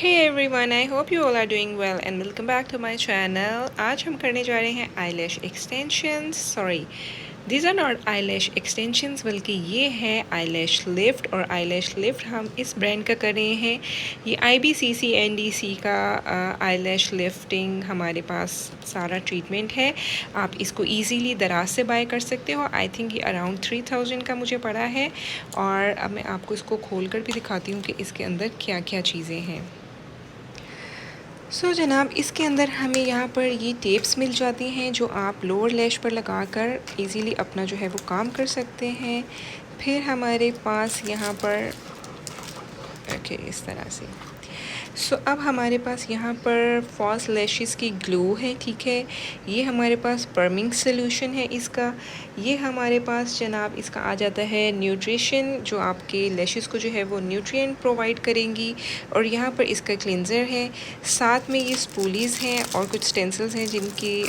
Hey everyone, I hope you all are doing well and welcome back to my channel. आज हम करने जा रहे हैं eyelash extensions. Sorry, these are not eyelash extensions बल्कि ये है eyelash lift और eyelash lift हम इस ब्रांड का कर रहे हैं. ये IBCC NDC का eyelash lifting हमारे पास सारा ट्रीटमेंट है. आप इसको easily दराज से बाय कर सकते हो. I think ये अराउंड 3000 का मुझे पड़ा है और अब मैं आपको इसको खोल कर भी दिखाती हूँ कि इसके अंदर क्या क्या चीज़ें हैं. जनाब, इसके अंदर हमें यहाँ पर ये टेप्स मिल जाती हैं जो आप लोअर लैश पर लगाकर इजीली अपना जो है वो काम कर सकते हैं. फिर हमारे पास यहाँ पर इस तरह से अब हमारे पास यहाँ पर फॉल्स लैशेस की ग्लू है. ठीक है, ये हमारे पास पर्मिंग सोल्यूशन है इसका. ये हमारे पास जनाब इसका आ जाता है न्यूट्रिशन जो आपके लैशेस को जो है वो न्यूट्रिएंट प्रोवाइड करेंगी. और यहाँ पर इसका क्लिनज़र है. साथ में ये स्पूलीज़ हैं और कुछ स्टेंसिल्स हैं जिनकी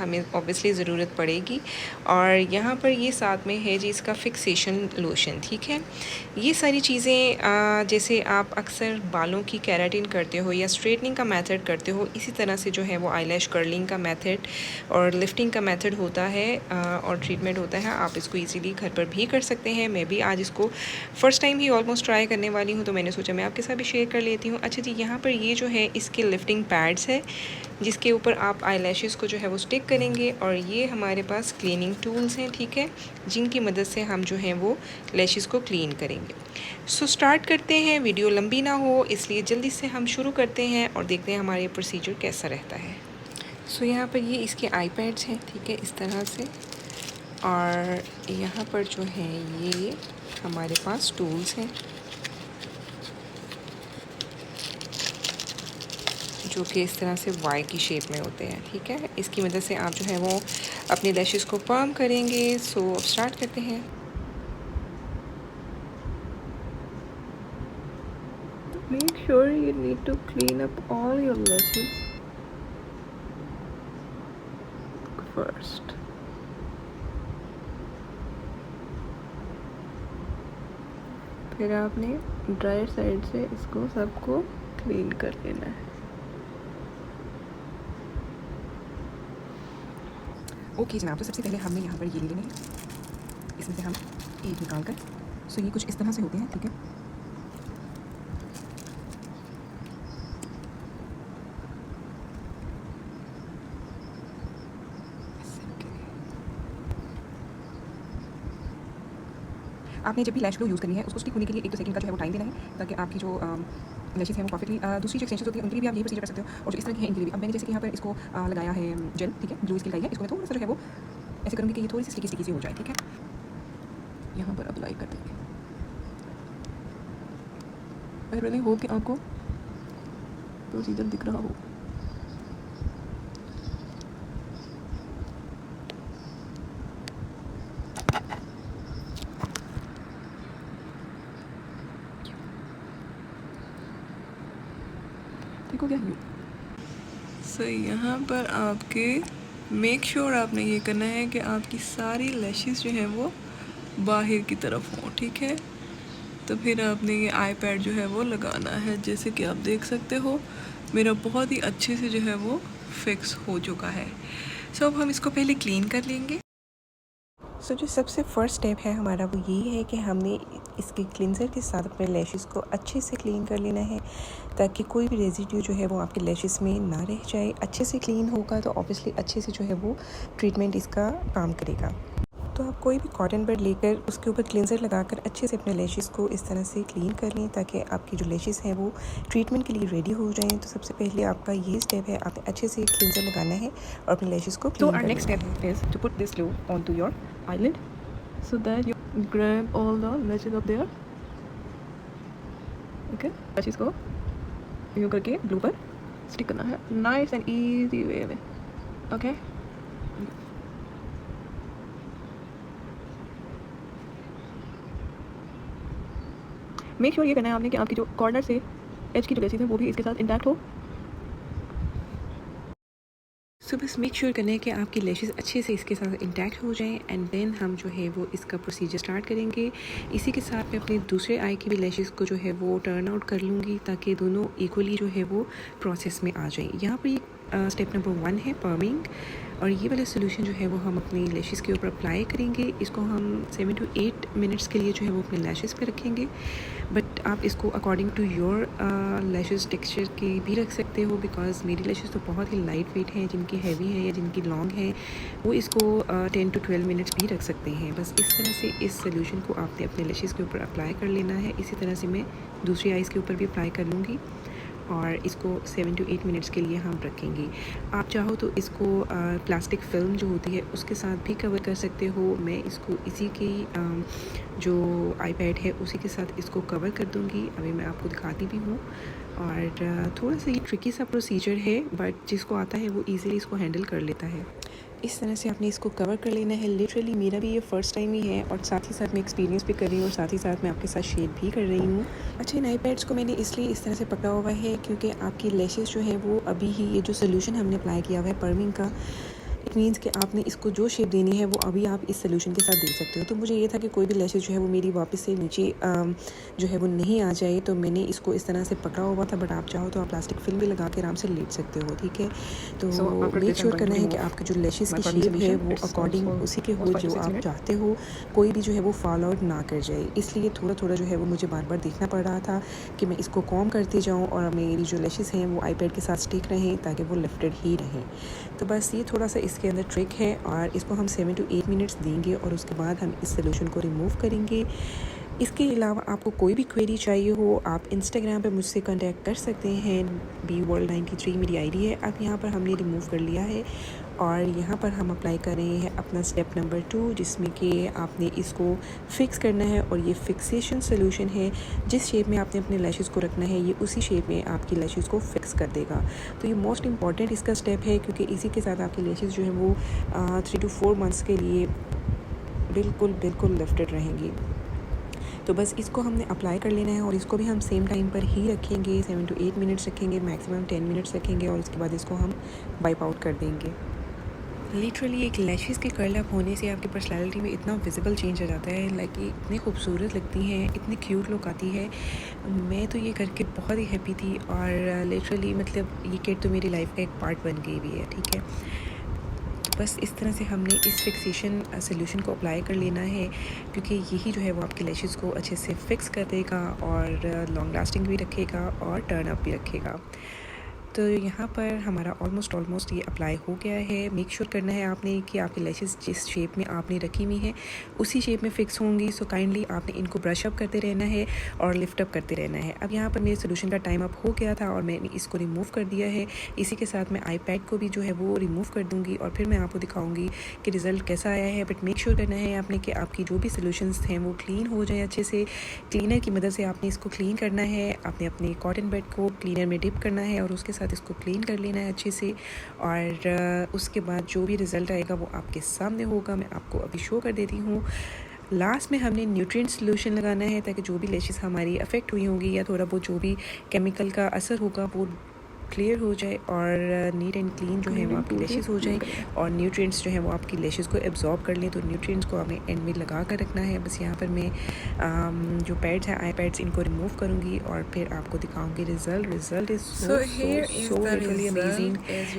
हमें ऑब्वियसली ज़रूरत पड़ेगी. और यहाँ पर ये साथ में है जी इसका फिक्सेशन लोशन. ठीक है, ये सारी चीज़ें जैसे आप अक्सर बालों की केराटिन करते हो या स्ट्रेटनिंग का मेथड करते हो, इसी तरह से जो है वो आईलैश कर्लिंग का मेथड और लिफ्टिंग का मेथड होता है और ट्रीटमेंट होता है. आप इसको इजीली घर पर भी कर सकते हैं. मैं भी आज इसको फ़र्स्ट टाइम ही ऑलमोस्ट ट्राई करने वाली हूँ, तो मैंने सोचा मैं आपके साथ भी शेयर कर लेती हूँ. अच्छा जी, यहाँ पर ये जो है इसके लिफ्टिंग पैड्स है जिसके ऊपर आप आईलैशेस को जो है वो स्टिक करेंगे. और ये हमारे पास क्लीनिंग टूल्स हैं, ठीक है, जिनकी मदद से हम जो हैं वो लैशेस को क्लीन करेंगे. स्टार्ट करते हैं. वीडियो लंबी ना हो इसलिए जल्दी से हम शुरू करते हैं और देखते हैं हमारा ये प्रोसीजर कैसा रहता है. यहाँ पर ये इसके आई पैड्स हैं, ठीक है, इस तरह से. और यहाँ पर जो है ये हमारे पास टूल्स हैं जो कि इस तरह से वाई की शेप में होते हैं. ठीक है, इसकी मदद से आप जो है वो अपने लैशेस को पर्म करेंगे. अब स्टार्ट करते हैं. Make sure you need to clean up all your lashes first. फिर आपने ड्राई साइड से इसको सबको क्लीन कर लेना है. ओके जनाब, तो सबसे पहले हमने यहाँ पर ये ले लेने हैं. इसमें से हम एक निकाल कर ये कुछ इस तरह से होते हैं. ठीक है, आपने जब भी लैश ग्लू यूज़ करनी है उसको स्टिक होने के लिए 1-2 सेकंड का जो है वो टाइम देना है ताकि आपकी जो लैशेस हैं वो परफेक्टली. दूसरी जो एक्सटेंशन होती है उनके लिए भी आप ये प्रोसीजर कर सकते हो और जो इस तरह की है इनके लिए भी. अब मैंने जैसे कि यहाँ पर इसको लगाया है जेल, ठीक है, ग्लू इसकी लगाई है. इसको मैं थोड़ा सा जो है वो ऐसे करूँगी कि ये थोड़ी सी स्टिकी सी हो जाए. ठीक है, यहाँ पर अप्लाई कर देंगे. आई रियली होप कि आपको प्रोसीजर दिख रहा हो. देखो क्या यहाँ पर आपके मेक श्योर आपने ये करना है कि आपकी सारी लैशेस जो है वो बाहर की तरफ हों. ठीक है, तो फिर आपने ये आई पैड जो है वो लगाना है. जैसे कि आप देख सकते हो मेरा बहुत ही अच्छे से जो है वो फिक्स हो चुका है. अब हम इसको पहले क्लीन कर लेंगे. जो सबसे फर्स्ट स्टेप है हमारा वो ये है कि हमने इसके क्लिनज़र के साथ अपने लैशेस को अच्छे से क्लीन कर लेना है ताकि कोई भी रेजिड्यू जो है वो आपके लैशेस में ना रह जाए. अच्छे से क्लीन होगा तो ऑब्वियसली अच्छे से जो है वो ट्रीटमेंट इसका काम करेगा. तो आप कोई भी कॉटन बड लेकर उसके ऊपर क्लिनज़र लगाकर अच्छे से अपने लैशेस को इस तरह से क्लीन कर लें ताकि आपकी जो लैशेस हैं वो ट्रीटमेंट के लिए रेडी हो जाएं. तो सबसे पहले आपका ये स्टेप है, आपने अच्छे से क्लिनज़र लगाना है और अपने लैशेस को क्लीन करना है. तो next step is to put this glue on to your eyelid so that you grab all the lashes up there. Okay, lashes को यूँ करके ग्लू पर स्टिक करना है नाइस एंड इजी वे में. ओके, मेक श्योर ये करना है आपने कि आपकी जो कॉर्नर से एज की जो लेसेस हैं वो भी इसके साथ इंटैक्ट हो. सो बस मेक श्योर करना है कि आपकी लैशेस अच्छे से इसके साथ इंटैक्ट हो जाएं एंड देन हम जो है वो इसका प्रोसीजर स्टार्ट करेंगे। इसी के साथ मैं अपने दूसरे आई की भी लैशेस को जो है वो टर्न आउट कर लूँगी ताकि दोनों इक्वली जो है वो प्रोसेस में आ जाएं। यहाँ पर स्टेप नंबर 1 है पर्मिंग, और ये वाला सोल्यूशन जो है वो हम अपनी लैशेस के ऊपर अप्लाई करेंगे। इसको हम 7 to 8 मिनट्स के लिए जो है वो अपने लैशेस पे रखेंगे, बट आप इसको according to your lashes texture के भी रख सकते हो, बिकॉज मेरी लैशेस तो बहुत ही लाइट वेट हैं, जिनकी हैवी है या जिनकी लॉन्ग है वो इसको 10 to 12 मिनट्स भी रख सकते हैं। बस इस तरह से इस सोल्यूशन को आपने अपने लैशेस के ऊपर अप्लाई कर लेना है। इसी तरह से मैं दूसरी आइज़ के ऊपर भी अप्लाई कर लूँगी और इसको 7 to 8 मिनट्स के लिए हम रखेंगे। आप चाहो तो इसको प्लास्टिक फ़िल्म जो होती है उसके साथ भी कवर कर सकते हो। मैं इसको इसी की जो आईपैड है उसी के साथ इसको कवर कर दूँगी। अभी मैं आपको दिखाती भी हूँ। और थोड़ा सा ये ट्रिकी सा प्रोसीजर है, बट जिसको आता है वो ईज़िली इसको हैंडल कर लेता है। इस तरह से आपने इसको कवर कर लेना है। लिटरली मेरा भी ये फ़र्स्ट टाइम ही है, और साथ ही साथ मैं एक्सपीरियंस भी कर रही हूँ और साथ ही साथ मैं आपके साथ शेयर भी कर रही हूँ। अच्छा, इन आईपैड्स को मैंने इसलिए इस तरह से पकड़ा हुआ है क्योंकि आपकी लैशेस जो है वो अभी ही ये जो सोल्यूशन हमने अप्लाई किया हुआ है पर्मिंग का, इट मीन्स कि आपने इसको जो शेप देनी है वो अभी आप इस सोल्यूशन के साथ दे सकते हो। तो मुझे ये था कि कोई भी लैशेस जो है वो मेरी वापस से नीचे जो है वो नहीं आ जाए, तो मैंने इसको इस तरह से पकड़ा हुआ था। बट आप चाहो तो आप प्लास्टिक फिल्म भी लगा के आराम से लेट सकते हो, ठीक है। तो मेक श्योर करना है कि आपका जो लैशेस की शेप है वो अकॉर्डिंग उसी के हो जो आप चाहते हो, कोई भी जो है वो फॉल आउट ना कर जाए। इसलिए थोड़ा थोड़ा जो है वो मुझे बार बार देखना पड़ रहा था कि मैं इसको कॉम करती जाऊँ और मेरी जो लैशेस हैं वो आईपैड के साथ स्टिक रहें ताकि वो लिफ्टेड ही रहें। तो बस ये थोड़ा सा इसके अंदर ट्रिक है, और इसको हम 7 to 8 मिनट्स देंगे और उसके बाद हम इस सोल्यूशन को रिमूव करेंगे। इसके अलावा आपको कोई भी क्वेरी चाहिए हो आप इंस्टाग्राम पे मुझसे कांटेक्ट कर सकते हैं। bworld93 मेरी आईडी है। अब यहाँ पर हमने रिमूव कर लिया है और यहाँ पर हम अप्लाई कर रहे हैं अपना स्टेप नंबर 2, जिसमें कि आपने इसको फिक्स करना है। और ये फिक्सेशन सोल्यूशन है, जिस शेप में आपने अपने लैशेस को रखना है ये उसी शेप में आपकी लैशेस को फिक्स कर देगा। तो ये मोस्ट इंपॉर्टेंट इसका स्टेप है, क्योंकि इसी के साथ आपकी लैशेस जो है वो 3 to 4 मंथ्स के लिए बिल्कुल लिफ्टेड रहेंगी। तो बस इसको हमने अप्लाई कर लेना है और इसको भी हम सेम टाइम पर ही रखेंगे, 7 to 8 मिनट्स रखेंगे, मैक्सिमम 10 मिनट्स रखेंगे, और उसके बाद इसको हम वाइप आउट कर देंगे। लिटरली एक लैशेस के कर्ल अप होने से आपकी पर्सनैलिटी में इतना विजिबल चेंज आ जाता है, लाइक ये इतनी खूबसूरत लगती हैं, इतनी क्यूट लुक आती है। मैं तो ये करके बहुत ही हैप्पी थी, और लिटरली मतलब ये किट तो मेरी लाइफ का एक पार्ट बन गई हुई है, ठीक है। बस इस तरह से हमने इस फिक्सेशन सोल्यूशन को अप्लाई कर लेना है, क्योंकि यही जो है वो आपकी लैशेस को अच्छे से फिक्स कर देगा और लॉन्ग लास्टिंग भी रखेगा और टर्न अप भी रखेगा। तो यहाँ पर हमारा ऑलमोस्ट ये अप्लाई हो गया है। मेक श्योर करना है आपने कि आपकी लैशेस जिस शेप में आपने रखी हुई हैं उसी शेप में फ़िक्स होंगी। सो काइंडली आपने इनको ब्रश अप करते रहना है और लिफ्ट अप करते रहना है। अब यहाँ पर मेरे सोल्यूशन का टाइम अप हो गया था और मैंने इसको रिमूव कर दिया है। इसी के साथ मैं आईपैड को भी जो है वो रिमूव कर दूँगी और फिर मैं आपको दिखाऊँगी कि रिज़ल्ट कैसा आया है। बट मेक श्योर करना है आपने कि आपकी जो भी सोल्यूशंस हैं वो क्लीन हो जाए अच्छे से। क्लीनर की मदद से आपने इसको क्लीन करना है। आपने अपने कॉटन बड को क्लीनर में डिप करना है और उसके साथ इसको क्लीन कर लेना है अच्छे से, और उसके बाद जो भी रिज़ल्ट आएगा वो आपके सामने होगा। मैं आपको अभी शो कर देती हूँ। लास्ट में हमने न्यूट्रिएंट सोल्यूशन लगाना है ताकि जो भी लैशेस हमारी अफेक्ट हुई होंगी या थोड़ा बहुत जो भी केमिकल का असर होगा वो क्लियर हो जाए और नीट एंड क्लीन जो है वो आपकी लैशेस हो जाए और न्यूट्रिएंट्स जो है वो आपकी लैशेस को एब्जॉर्ब कर लें। तो न्यूट्रिएंट्स को हमें एंड में लगा कर रखना है। बस यहाँ पर मैं जो पैड्स हैं आई पैड्स इनको रिमूव करूँगी और फिर आपको दिखाऊँगी result is so literally amazing.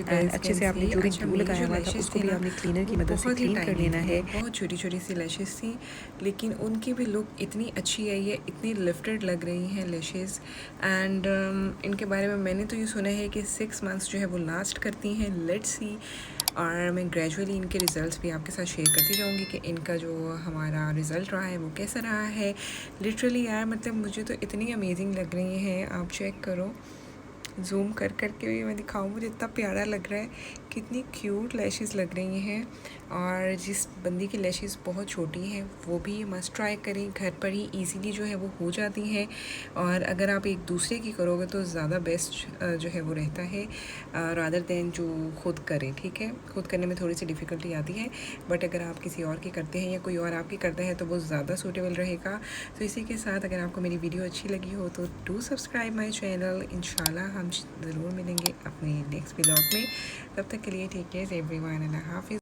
And अच्छे से आपने जो भी ग्लू लगाया हुआ था उसको भी आपने क्लीनर की मदद से क्लीन कर लेना है। बहुत छोटी छोटी सी लैशेस थी, लेकिन उनकी भी लुक इतनी अच्छी आई है, इतनी लिफ्टेड लग रही हैं लैशेस। एंड इनके बारे में मैंने तो ये सुना है कि 6 मंथ्स जो है वो लास्ट करती हैं। लेट्स सी, और मैं ग्रेजुअली इनके रिज़ल्ट्स भी आपके साथ शेयर करती जाऊंगी कि इनका जो हमारा रिज़ल्ट रहा है वो कैसा रहा है। लिटरली यार मतलब मुझे तो इतनी अमेजिंग लग रही हैं, आप चेक करो, जूम कर करके भी मैं दिखाऊँ, मुझे इतना प्यारा लग रहा है, कितनी क्यूट लैशेस लग रही हैं। और जिस बंदी की लैशेस बहुत छोटी हैं वो भी मस्ट ट्राई करें, घर पर ही इजीली जो है वो हो जाती हैं। और अगर आप एक दूसरे की करोगे तो ज़्यादा बेस्ट जो है वो रहता है रादर देन जो खुद करें, ठीक है। खुद करने में थोड़ी सी डिफ़िकल्टी आती है, बट अगर आप किसी और की करते हैं या कोई और आपकी करता है तो वो ज़्यादा सूटेबल रहेगा। तो इसी के साथ अगर आपको मेरी वीडियो अच्छी लगी हो तो डू सब्सक्राइब माई चैनल। इंशाल्लाह हम ज़रूर मिलेंगे अपने नेक्स्ट व्लॉग में। तब तक के लिए टेक केयर एवरीवन, अल्लाह हाफिज़।